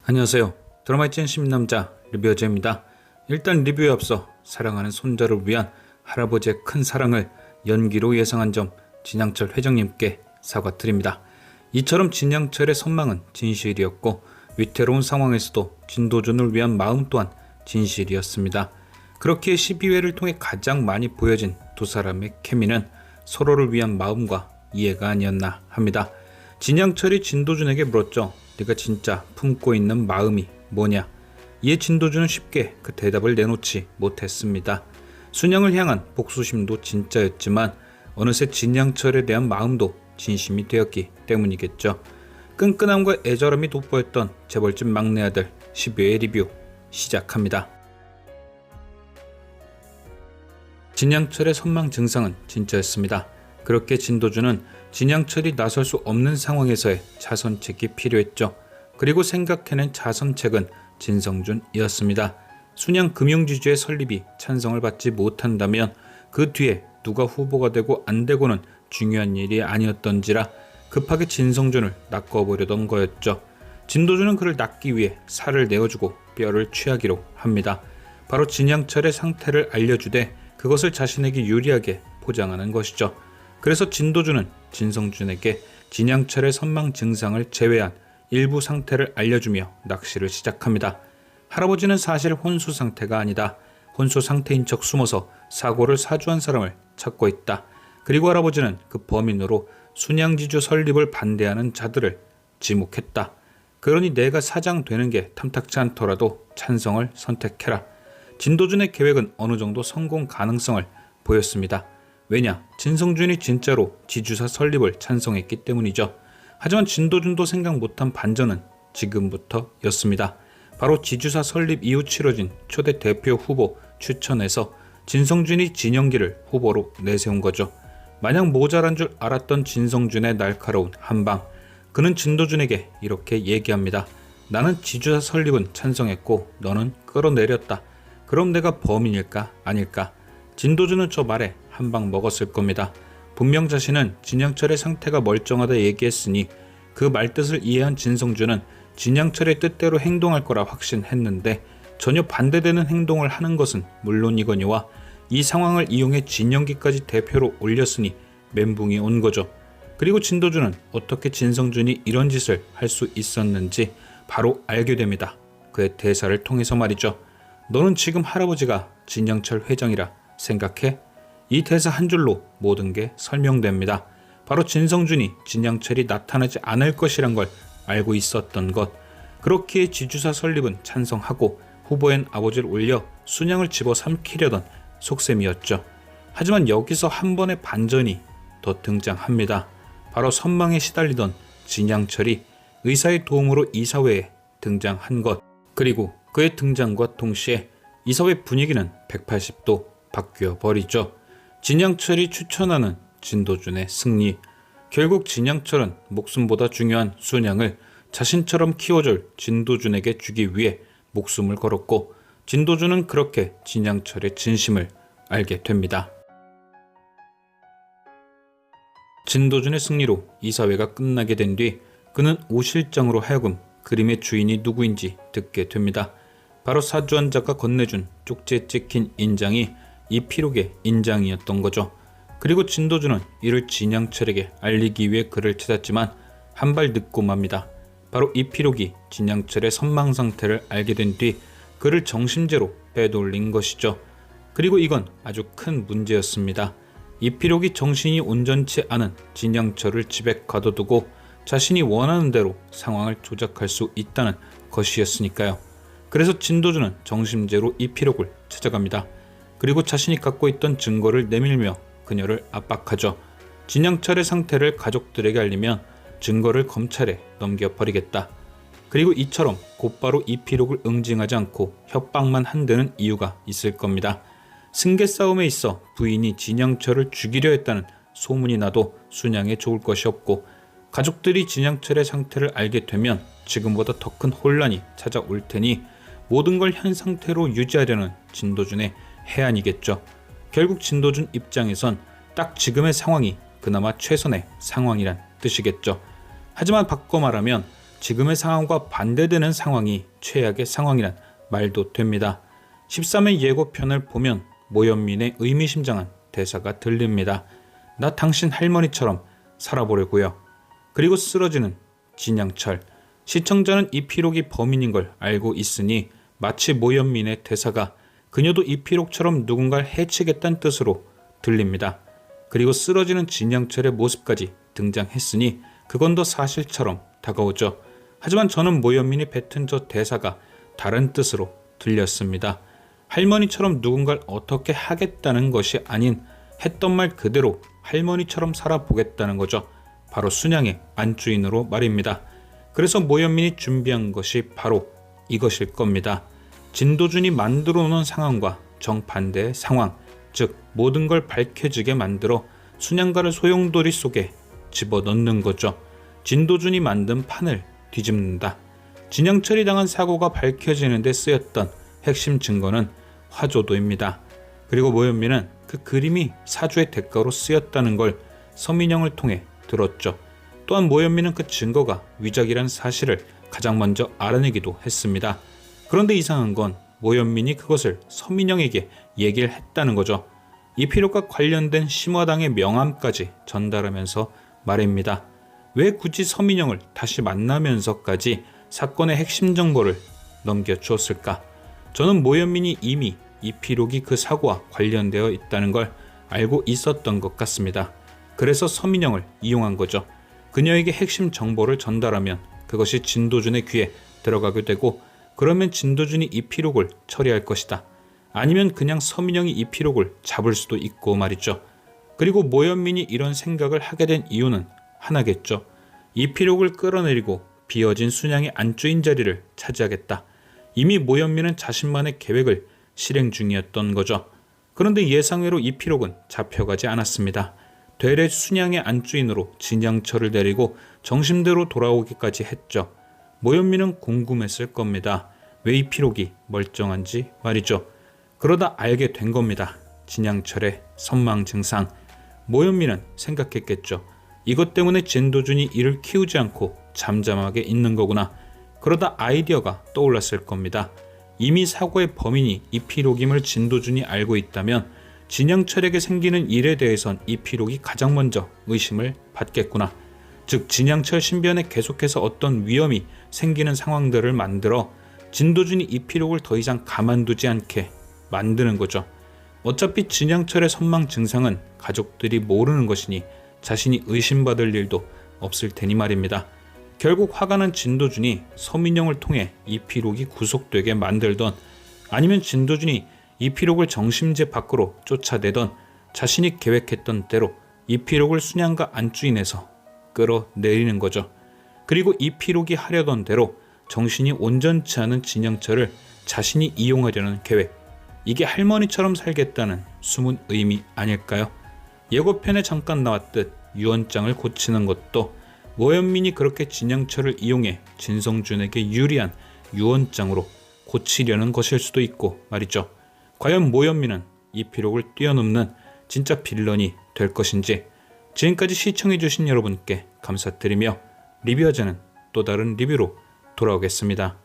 안녕하세요. 드라마의 찐 신남자 리뷰어제입니다. 일단 리뷰에 앞서 사랑하는 손자를 위한 할아버지의 큰 사랑을 연기로 예상한 점 진양철 회장님께 사과드립니다. 이처럼 진양철의 선망은 진실이었고 위태로운 상황에서도 진도준을 위한 마음 또한 진실이었습니다. 그렇게 12회를 통해 가장 많이 보여진 두 사람의 케미는 서로를 위한 마음과 이해가 아니었나 합니다. 진양철이 진도준에게 물었죠. 네가 진짜 품고 있는 마음이 뭐냐? 이에 진도준은 쉽게 그 대답을 내놓지 못했습니다. 순양을 향한 복수심도 진짜였지만 어느새 진양철에 대한 마음도 진심이 되었기 때문이겠죠. 끈끈함과 애절함이 돋보였던 재벌집 막내 아들 12회 리뷰 시작합니다. 진양철의 선망 증상은 진짜였습니다. 그렇게 진도준은 진양철이 나설 수 없는 상황에서의 자선책이 필요했죠. 그리고 생각해낸 자선책은 진성준이었습니다. 순양 금융지주의 설립이 찬성을 받지 못한다면 그 뒤에 누가 후보가 되고 안 되고는 중요한 일이 아니었던지라 급하게 진성준을 낚아보려던 거였죠. 진도준은 그를 낚기 위해 살을 내어주고 뼈를 취하기로 합니다. 바로 진양철의 상태를 알려주되 그것을 자신에게 유리하게 포장하는 것이죠. 그래서 진도준은 진성준에게 진양철의 선망 증상을 제외한 일부 상태를 알려주며 낚시를 시작합니다. 할아버지는 사실 혼수 상태가 아니다. 혼수 상태인 척 숨어서 사고를 사주한 사람을 찾고 있다. 그리고 할아버지는 그 범인으로 순양지주 설립을 반대하는 자들을 지목했다. 그러니 내가 사장 되는 게 탐탁치 않더라도 찬성을 선택해라. 진도준의 계획은 어느 정도 성공 가능성을 보였습니다. 왜냐? 진성준이 진짜로 지주사 설립을 찬성했기 때문이죠. 하지만 진도준도 생각 못한 반전은 지금부터였습니다. 바로 지주사 설립 이후 치러진 초대 대표 후보 추천에서 진성준이 진영기를 후보로 내세운 거죠. 마냥 모자란 줄 알았던 진성준의 날카로운 한방. 그는 진도준에게 이렇게 얘기합니다. 나는 지주사 설립은 찬성했고 너는 끌어내렸다. 그럼 내가 범인일까 아닐까? 진도준은 저 말에 한방 먹었을 겁니다. 분명 자신은 진양철의 상태가 멀쩡하다 얘기했으니 그 말뜻을 이해한 진성준은 진양철의 뜻대로 행동할 거라 확신했는데 전혀 반대되는 행동을 하는 것은 물론이거니와 이 상황을 이용해 진영기까지 대표로 올렸으니 멘붕이 온 거죠. 그리고 진도준은 어떻게 진성준이 이런 짓을 할 수 있었는지 바로 알게 됩니다. 그의 대사를 통해서 말이죠. 너는 지금 할아버지가 진양철 회장이라 생각해? 이 대사 한 줄로 모든 게 설명됩니다. 바로 진성준이 진양철이 나타나지 않을 것이란 걸 알고 있었던 것. 그렇기에 지주사 설립은 찬성하고 후보엔 아버지를 올려 순양을 집어삼키려던 속셈이었죠. 하지만 여기서 한 번의 반전이 더 등장합니다. 바로 선망에 시달리던 진양철이 의사의 도움으로 이사회에 등장한 것. 그리고 그의 등장과 동시에 이사회 분위기는 180도 바뀌어 버리죠. 진양철이 추천하는 진도준의 승리. 결국 진양철은 목숨보다 중요한 순양을 자신처럼 키워줄 진도준에게 주기 위해 목숨을 걸었고 진도준은 그렇게 진양철의 진심을 알게 됩니다. 진도준의 승리로 이사회가 끝나게 된 뒤 그는 오 실장으로 하여금 그림의 주인이 누구인지 듣게 됩니다. 바로 사주한 자가 건네준 쪽지에 찍힌 인장이 이 피록의 인장이었던 거죠. 그리고 진도준은 이를 진양철에게 알리기 위해 그를 찾았지만 한 발 늦고 맙니다. 바로 이 피록이 진양철의 선망 상태를 알게 된 뒤 그를 정심제로 빼돌린 것이죠. 그리고 이건 아주 큰 문제였습니다. 이 피록이 정신이 온전치 않은 진양철을 집에 가둬두고 자신이 원하는 대로 상황을 조작할 수 있다는 것이었으니까요. 그래서 진도준은 정심제로 이 피록을 찾아갑니다. 그리고 자신이 갖고 있던 증거를 내밀며 그녀를 압박하죠. 진양철의 상태를 가족들에게 알리면 증거를 검찰에 넘겨버리겠다. 그리고 이처럼 곧바로 이 피록을 응징하지 않고 협박만 한다는 이유가 있을 겁니다. 승계 싸움에 있어 부인이 진양철을 죽이려 했다는 소문이 나도 순양에 좋을 것이 없고 가족들이 진양철의 상태를 알게 되면 지금보다 더 큰 혼란이 찾아올 테니 모든 걸 현 상태로 유지하려는 진도준의 해안이겠죠. 결국 진도준 입장에선 딱 지금의 상황이 그나마 최선의 상황이란 뜻이겠죠. 하지만 바꿔 말하면 지금의 상황과 반대되는 상황이 최악의 상황이란 말도 됩니다. 13회 예고편을 보면 모현민의 의미심장한 대사가 들립니다. 나 당신 할머니처럼 살아보려고요. 그리고 쓰러지는 진양철. 시청자는 이필옥이 범인인 걸 알고 있으니 마치 모현민의 대사가 그녀도 이필옥처럼 누군가를 해치겠다는 뜻으로 들립니다. 그리고 쓰러지는 진양철의 모습까지 등장했으니 그건 더 사실처럼 다가오죠. 하지만 저는 모현민이 뱉은 저 대사가 다른 뜻으로 들렸습니다. 할머니처럼 누군가를 어떻게 하겠다는 것이 아닌 했던 말 그대로 할머니처럼 살아보겠다는 거죠. 바로 순양의 안주인으로 말입니다. 그래서 모현민이 준비한 것이 바로 이것일 겁니다. 진도준이 만들어 놓은 상황과 정반대의 상황, 즉 모든 걸 밝혀지게 만들어 순양가를 소용돌이 속에 집어넣는 거죠. 진도준이 만든 판을 뒤집는다. 진양철이 당한 사고가 밝혀지는 데 쓰였던 핵심 증거는 화조도입니다. 그리고 모현민은 그 그림이 사주의 대가로 쓰였다는 걸 서민영을 통해 들었죠. 또한 모현민은 그 증거가 위작이란 사실을 가장 먼저 알아내기도 했습니다. 그런데 이상한 건 모현민이 그것을 서민영에게 얘기를 했다는 거죠. 이필옥과 관련된 심화당의 명함까지 전달하면서 말입니다. 왜 굳이 서민영을 다시 만나면서까지 사건의 핵심 정보를 넘겨주었을까? 저는 모현민이 이미 이필옥이 그 사고와 관련되어 있다는 걸 알고 있었던 것 같습니다. 그래서 서민영을 이용한 거죠. 그녀에게 핵심 정보를 전달하면 그것이 진도준의 귀에 들어가게 되고 그러면 진도준이 이필옥을 처리할 것이다. 아니면 그냥 서민영이 이필옥을 잡을 수도 있고 말이죠. 그리고 모현민이 이런 생각을 하게 된 이유는 하나겠죠. 이필옥을 끌어내리고 비어진 순양의 안주인 자리를 차지하겠다. 이미 모현민은 자신만의 계획을 실행 중이었던 거죠. 그런데 예상외로 이필옥은 잡혀가지 않았습니다. 되레 순양의 안주인으로 진양철을 데리고 정심대로 돌아오기까지 했죠. 모현민은 궁금했을 겁니다. 왜 이필옥이 멀쩡한지 말이죠. 그러다 알게 된 겁니다. 진양철의 선망 증상. 모현민은 생각했겠죠. 이것 때문에 진도준이 이를 키우지 않고 잠잠하게 있는 거구나. 그러다 아이디어가 떠올랐을 겁니다. 이미 사고의 범인이 이필옥임을 진도준이 알고 있다면 진양철에게 생기는 일에 대해선 이필옥이 가장 먼저 의심을 받겠구나. 즉 진양철 신변에 계속해서 어떤 위험이 생기는 상황들을 만들어 진도준이 이필옥을 더 이상 가만두지 않게 만드는 거죠. 어차피 진양철의 선망 증상은 가족들이 모르는 것이니 자신이 의심받을 일도 없을 테니 말입니다. 결국 화가 난 진도준이 서민영을 통해 이필옥이 구속되게 만들던 아니면 진도준이 이필옥을 정심제 밖으로 쫓아내던 자신이 계획했던 대로 이필옥을 순양가 안주인에서 끌어내리는 거죠. 그리고 이필옥이 하려던 대로 정신이 온전치 않은 진양철을 자신이 이용하려는 계획. 이게 할머니처럼 살겠다는 숨은 의미 아닐까요? 예고편에 잠깐 나왔듯 유언장을 고치는 것도 모현민이 그렇게 진양철을 이용해 진성준에게 유리한 유언장으로 고치려는 것일 수도 있고 말이죠. 과연 모현민은 이필옥을 뛰어넘는 진짜 빌런이 될 것인지. 지금까지 시청해주신 여러분께 감사드리며 리뷰하자는 또 다른 리뷰로 돌아오겠습니다.